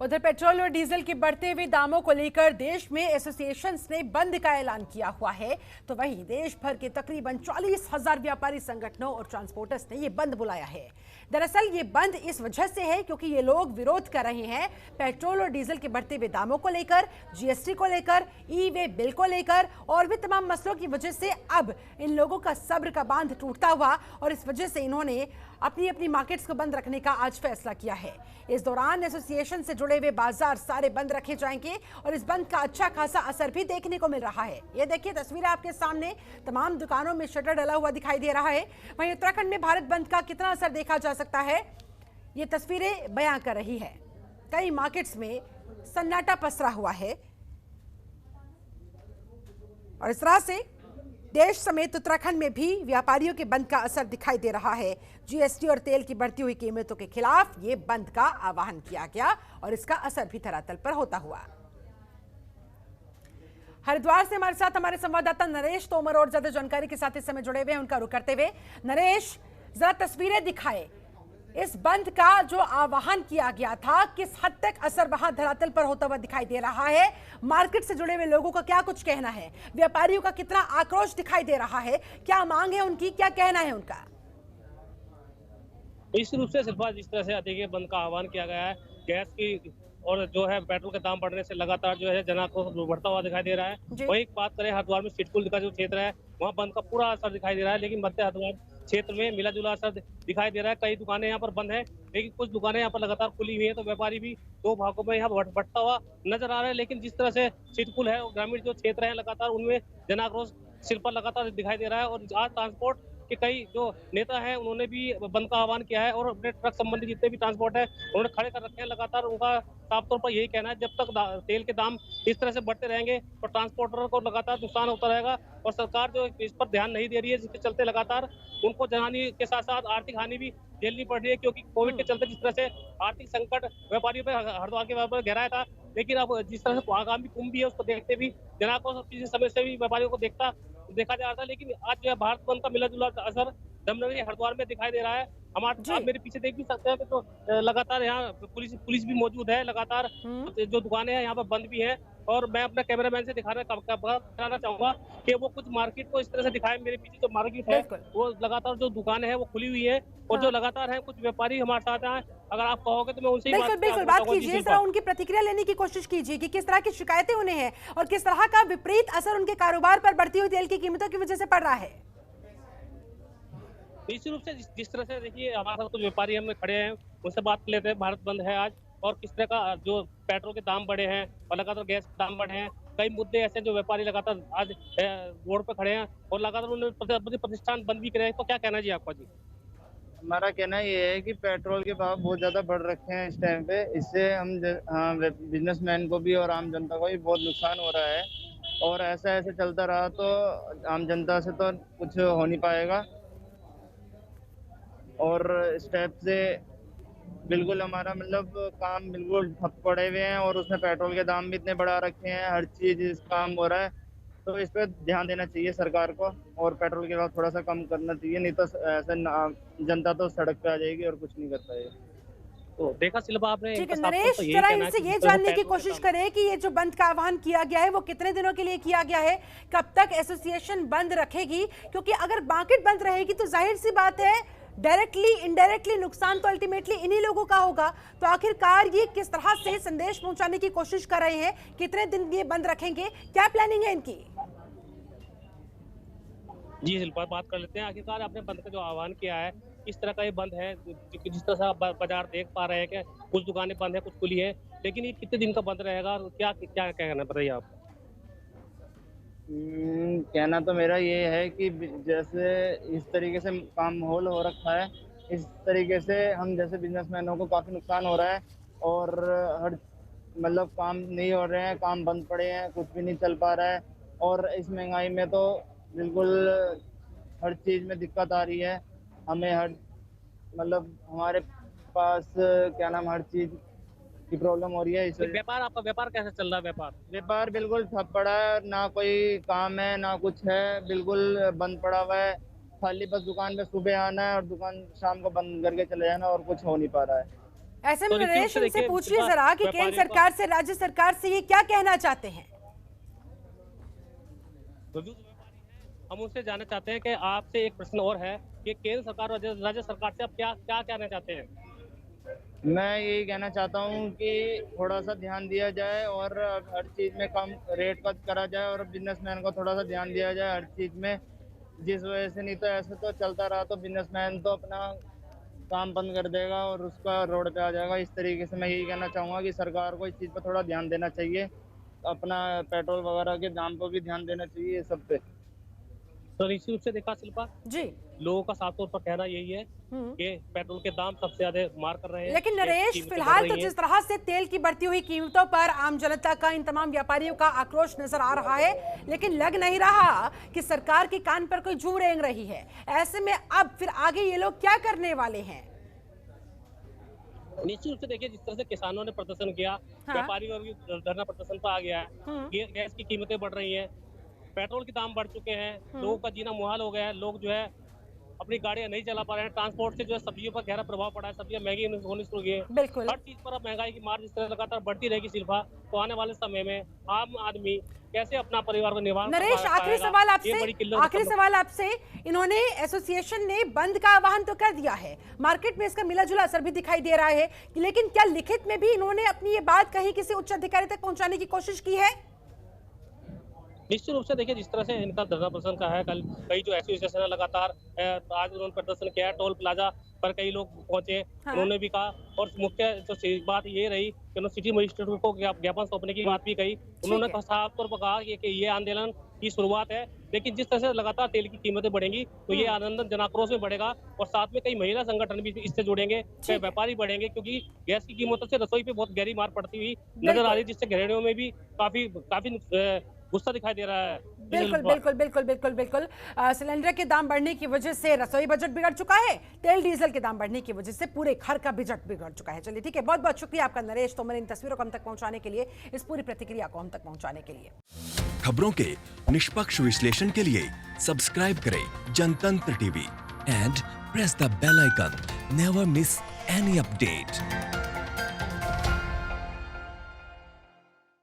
उधर पेट्रोल और डीजल के बढ़ते हुए दामों को लेकर देश में एसोसिएशंस ने बंद का ऐलान किया हुआ है, तो वहीं देश भर के तकरीबन 40,000 व्यापारी संगठनों और ट्रांसपोर्टर्स ने ये बंद बुलाया है। दरअसल ये बंद इस वजह से है क्योंकि ये लोग विरोध कर रहे हैं पेट्रोल और डीजल के बढ़ते हुए दामों को लेकर, जीएसटी को लेकर, ई वे बिल को लेकर और भी तमाम मसलों की वजह से अब इन लोगों का सब्र का बांध टूटता हुआ और इस वजह से इन्होंने अपनी अपनी मार्केट्स को बंद रखने का आज फैसला किया है। इस दौरान एसोसिएशन से जुड़े हुए बाजार सारे बंद रखे जाएंगे और इस बंद का अच्छा खासा असर भी देखने को मिल रहा है। ये देखिए तस्वीरें आपके सामने, तमाम दुकानों में शटर डला हुआ दिखाई दे रहा है। वहीं उत्तराखंड में भारत बंद का कितना असर देखा जा सकता है, ये तस्वीरें बयां कर रही है। कई मार्केट्स में सन्नाटा पसरा हुआ है और इस तरह से देश समेत उत्तराखंड में भी व्यापारियों के बंद का असर दिखाई दे रहा है। जीएसटी और तेल की बढ़ती हुई कीमतों के खिलाफ ये बंद का आह्वान किया गया और इसका असर भी धरातल पर होता हुआ। हरिद्वार से हमारे साथ हमारे संवाददाता नरेश तोमर और ज्यादा जानकारी के साथ इस समय जुड़े हुए हैं, उनका रुख करते हुए। नरेश, जरा तस्वीरें दिखाए, इस बंद का जो आह्वान किया गया था किस हद तक असर वहां धरातल पर होता हुआ दिखाई दे रहा है? मार्केट से जुड़े हुए लोगों का क्या कुछ कहना है? व्यापारियों का कितना आक्रोश दिखाई दे रहा है? क्या मांग है उनकी, क्या कहना है उनका? निश्चित रूप से शिल्पा, जिस तरह से देखिए बंद का आह्वान किया गया है, गैस की और जो है पेट्रोल के दाम बढ़ने से लगातार जो है जन आक्रोश बढ़ता हुआ दिखाई दे रहा है। वही बात करें हरिद्वार में सिडकुल का जो क्षेत्र है वहाँ बंद का पूरा असर दिखाई दे रहा है, लेकिन मध्य हरिद्वार क्षेत्र में मिला जुला असर दिखाई दे रहा है। कई दुकानें यहाँ पर बंद है, लेकिन कुछ दुकानें यहाँ पर लगातार खुली हुई है, तो व्यापारी भी दो भागों में यहाँ बढ़ता हुआ नजर आ रहा है। लेकिन जिस तरह से सिडकुल है और ग्रामीण जो क्षेत्र है लगातार उनमें जन आक्रोश शिल्पा लगातार दिखाई दे रहा है। और आज ट्रांसपोर्ट के कई जो नेता हैं उन्होंने भी बंद का आह्वान किया है और अपने ट्रक संबंधी जितने भी ट्रांसपोर्ट है उन्होंने खड़े कर रखे हैं। लगातार उनका साफ तौर पर यही कहना है, जब तक तेल के दाम इस तरह से बढ़ते रहेंगे तो ट्रांसपोर्टर को लगातार नुकसान होता रहेगा और सरकार जो इस पर ध्यान नहीं दे रही है, जिसके चलते लगातार उनको जनहानि के साथ साथ आर्थिक हानि भी झेलनी पड़ रही है। क्योंकि कोविड के चलते जिस तरह से आर्थिक संकट व्यापारियों पर, हरिद्वार के व्यापार गहराया था, लेकिन अब जिस तरह से आगामी कुंभ भी है उसको देखते भी जनाक्रोश पिछले समय से भी व्यापारियों को देखा जा रहा था। लेकिन आज जो है भारत बंद का मिला जुला असर दमदमी हरिद्वार में दिखाई दे रहा है। आप मेरे पीछे देख भी सकते हैं कि तो लगातार यहाँ पुलिस भी मौजूद है। लगातार जो दुकानें हैं यहाँ पर बंद भी हैं और मैं अपना कैमरामैन से दिखाना चाहूंगा कि वो कुछ मार्केट को इस तरह से दिखाए। मेरे पीछे जो मार्केट है वो लगातार जो दुकानें हैं वो खुली हुई है और जो लगातार है कुछ व्यापारी हमारे साथ हैं। अगर आप कहोगे तो मैं उनसे बिल्कुल बात कीजिए, जरा उनकी प्रतिक्रिया लेने की कोशिश कीजिए कि किस तरह की शिकायतें उन्हें हैं और किस तरह का विपरीत असर उनके कारोबार पर बढ़ती हुई तेल की कीमतों की वजह से पड़ रहा है। निश्चित रूप से जिस तरह से देखिए हमारे साथ कुछ व्यापारी हम खड़े हैं, उनसे बात कर लेते हैं। भारत बंद है आज और किस तरह का जो पेट्रोल के दाम बढ़े हैं और लगातार गैस के दाम बढ़े हैं, कई मुद्दे ऐसे जो व्यापारी लगातार आज रोड पर खड़े हैं और लगातार उन्होंने प्रतिष्ठान बंद भी करे हैं। तो क्या कहना है जी आपका? जी, हमारा कहना ये है कि पेट्रोल के भाव बहुत ज़्यादा बढ़ रखे हैं इस टाइम पे। इससे हम बिजनेसमैन को भी और आम जनता को भी बहुत नुकसान हो रहा है और ऐसा ऐसे चलता रहा तो आम जनता से तो कुछ हो नहीं पाएगा और इस टाइप से बिल्कुल हमारा मतलब काम बिल्कुल ठप पड़े हुए हैं और उसमें पेट्रोल के दाम भी इतने बढ़ा रखे हैं, हर चीज़ इस काम हो रहा है। तो इस पर ध्यान देना चाहिए सरकार को और पेट्रोल के भाव थोड़ा सा कम करना चाहिए, नहीं तो ऐसे जनता तो सड़क पे आ जाएगी और कुछ नहीं कर पाएगी। तो देखा शिल्पा आपने। ठीक है नरेश, जरा इनसे ये जानने की कोशिश करें कि ये जो बंद का आह्वान किया गया है वो कितने दिनों के लिए किया गया है, कब तक एसोसिएशन बंद रखेगी? क्योंकि अगर मार्केट बंद रहेगी तो जाहिर सी बात है डायरेक्टली इनडायरेक्टली नुकसान तो अल्टीमेटली इन्हीं लोगों का होगा। तो आखिरकार ये किस तरह से संदेश पहुंचाने की कोशिश कर रहे हैं, कितने दिन ये बंद रखेंगे, क्या प्लानिंग है इनकी? जी शिल्पा, बात कर लेते हैं। आखिरकार आपने बंद का जो आह्वान किया है, इस तरह का ये बंद है जिस तरह से आप बाजार देख पा रहे हैं कि कुछ दुकानें बंद है, कुछ खुली है, लेकिन ये कितने दिन का बंद रहेगा और क्या क्या कहना बताइए आप? कहना तो मेरा ये है कि जैसे इस तरीके से काम माहौल हो रखा है, इस तरीके से हम जैसे बिजनेसमैनों को काफ़ी नुकसान हो रहा है और हर मतलब काम नहीं हो रहे हैं, काम बंद पड़े हैं, कुछ भी नहीं चल पा रहा है और इस महंगाई में तो बिल्कुल हर चीज़ में दिक्कत आ रही है। हमें हर मतलब हमारे पास क्या नाम हर चीज़ की प्रॉब्लम हो रही है। इस व्यापार, आपका व्यापार कैसे चल रहा है? व्यापार बिल्कुल ठप पड़ा है, ना कोई काम है ना कुछ है, बिल्कुल बंद पड़ा हुआ है। खाली बस दुकान पे सुबह आना है और दुकान शाम को बंद करके चले जाना और कुछ हो नहीं पा रहा है। ऐसे तो में निश्चित नरेश से इनसे देखिए, पूछिए व्यापारियों जरा कि का- केंद्र सरकार से राज्य सरकार से ये क्या कहना चाहते हैं। हम उनसे जानना चाहते हैं कि आपसे एक प्रश्न और है कि केंद्र सरकार और राज्य सरकार से आप क्या क्या कहना चाहते हैं। मैं यही कहना चाहता हूँ कि थोड़ा सा ध्यान दिया जाए और हर चीज़ में कम रेट कट करा जाए और बिजनेसमैन को थोड़ा सा ध्यान दिया जाए हर चीज़ में, जिस वजह से नहीं तो ऐसे तो चलता रहा तो बिजनेसमैन तो अपना काम बंद कर देगा और उसका रोड पे आ जाएगा। इस तरीके से मैं यही कहना चाहूँगा कि सरकार को इस चीज़ पर थोड़ा ध्यान देना चाहिए, अपना पेट्रोल वगैरह के दाम पर भी ध्यान देना चाहिए, ये सब पे। तो निश्चित रूप से देखा शिल्पा, जी। लोगों का साफ तौर पर कहना यही है कि पेट्रोल के दाम सबसे ज्यादा मार कर रहे हैं। लेकिन नरेश कीमतें फिलहाल बढ़ तो रही हैं। जिस तरह से तेल की बढ़ती हुई कीमतों पर आम जनता का, इन तमाम व्यापारियों का आक्रोश नजर आ रहा है, लेकिन लग नहीं रहा कि सरकार के कान पर कोई जू रेंग रही है। ऐसे में अब फिर आगे ये लोग क्या करने वाले हैं? निश्चित रूप से देखिए, जिस तरह से किसानों ने प्रदर्शन किया, हाँ। व्यापारी वर्ग भी धरना प्रदर्शन पर आ गया है। गैस की कीमतें बढ़ रही हैं, पेट्रोल के दाम बढ़ चुके हैं, लोगों का जीना मुहाल हो गया है। लोग जो है अपनी गाड़ियां नहीं चला पा रहे हैं। ट्रांसपोर्ट से जो है सब्जियों पर गहरा प्रभाव पड़ा है, सब्जियां महंगी होनी शुरू हो गई है। बिल्कुल। हर चीज पर अब महंगाई की मार जिस तरह लगातार बढ़ती रहेगी शिल्पा, तो आने वाले समय में आम आदमी कैसे अपना परिवार को निर्वाह कर नरेश, पाएगा, आखिरी सवाल ये बड़ी किल्लत आखिरी सवाल आपसे, इन्होंने एसोसिएशन ने बंद का आह्वान तो कर दिया है, मार्केट में इसका मिला जुला असर भी दिखाई दे रहा है, लेकिन क्या लिखित में भी इन्होंने अपनी ये बात कहीं किसी उच्च अधिकारी तक पहुंचाने की कोशिश की है? निश्चित रूप से देखिए, जिस तरह से इनका धरना प्रदर्शन का है, कल कई जो एसोसिएशन है लगातार आज उन्होंने प्रदर्शन किया है। टोल प्लाजा पर कई लोग पहुंचे, हाँ। उन्होंने भी कहा, और मुख्य जो बात ये रही कि उन्होंने सिटी मजिस्ट्रेट को ज्ञापन सौंपने की बात भी कही। उन्होंने है। साफ तौर पर कहा कि ये आंदोलन की शुरुआत है, लेकिन जिस तरह से लगातार तेल की कीमतें बढ़ेंगी तो ये आंदोलन जनाक्रोश में बढ़ेगा, और साथ में कई महिला संगठन भी इससे जुड़ेंगे, व्यापारी बढ़ेंगे, क्योंकि गैस की कीमतों से रसोई पे बहुत गहरी मार पड़ती हुई नजर आ रही है, जिससे गृहिणियों में भी काफी गुस्सा दिखाई दे रहा है। बिल्कुल। सिलेंडर के दाम बढ़ने की वजह से रसोई बजट बिगड़ चुका है, तेल डीजल के दाम बढ़ने की वजह से पूरे घर का बजट बिगड़ चुका है। चलिए ठीक है, बहुत बहुत शुक्रिया आपका नरेश तोमर, इन तस्वीरों को हम तक पहुंचाने के लिए, इस पूरी प्रतिक्रिया को हम तक पहुंचाने के लिए। खबरों के निष्पक्ष विश्लेषण के लिए सब्सक्राइब करें Janatantra TV and press the bell icon. Never miss any update.